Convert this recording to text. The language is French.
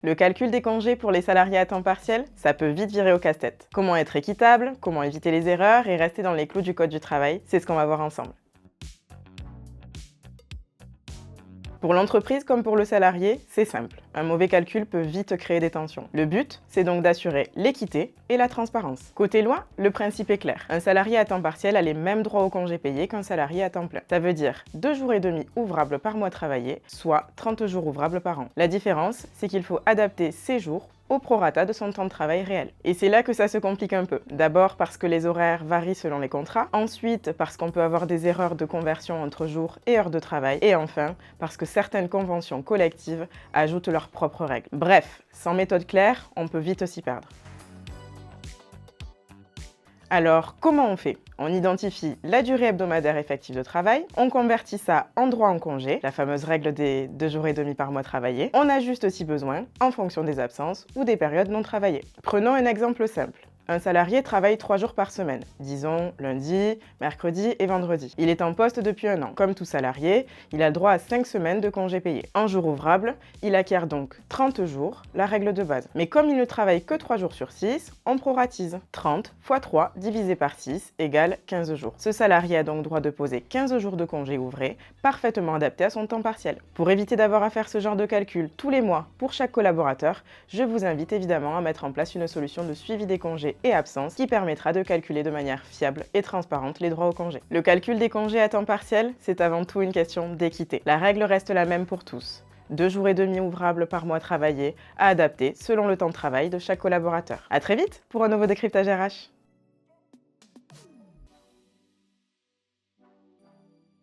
Le calcul des congés pour les salariés à temps partiel, ça peut vite virer au casse-tête. Comment être équitable, comment éviter les erreurs et rester dans les clous du code du travail, c'est ce qu'on va voir ensemble. Pour l'entreprise comme pour le salarié, c'est simple. Un mauvais calcul peut vite créer des tensions. Le but, c'est donc d'assurer l'équité et la transparence. Côté loi, le principe est clair. Un salarié à temps partiel a les mêmes droits au congé payé qu'un salarié à temps plein. Ça veut dire 2 jours et demi ouvrables par mois travaillé, soit 30 jours ouvrables par an. La différence, c'est qu'il faut adapter ces jours au prorata de son temps de travail réel. Et c'est là que ça se complique un peu. D'abord parce que les horaires varient selon les contrats, ensuite parce qu'on peut avoir des erreurs de conversion entre jours et heures de travail, et enfin parce que certaines conventions collectives ajoutent leurs propres règles. Bref, sans méthode claire, on peut vite s'y perdre. Alors, comment on fait? On identifie la durée hebdomadaire effective de travail, on convertit ça en droit en congé, la fameuse règle des 2 jours et demi par mois travaillé. On ajuste si besoin, en fonction des absences ou des périodes non travaillées. Prenons un exemple simple. Un salarié travaille 3 jours par semaine, disons lundi, mercredi et vendredi. Il est en poste depuis 1 an. Comme tout salarié, il a le droit à 5 semaines de congés payés. En jours ouvrables, il acquiert donc 30 jours, la règle de base. Mais comme il ne travaille que 3 jours sur 6, on proratise. 30 fois 3 divisé par 6 égale 15 jours. Ce salarié a donc droit de poser 15 jours de congés ouvrés, parfaitement adaptés à son temps partiel. Pour éviter d'avoir à faire ce genre de calcul tous les mois pour chaque collaborateur, je vous invite évidemment à mettre en place une solution de suivi des congés et absence qui permettra de calculer de manière fiable et transparente les droits au congé. Le calcul des congés à temps partiel, c'est avant tout une question d'équité. La règle reste la même pour tous. 2 jours et demi ouvrables par mois travaillés, à adapter selon le temps de travail de chaque collaborateur. À très vite pour un nouveau décryptage RH.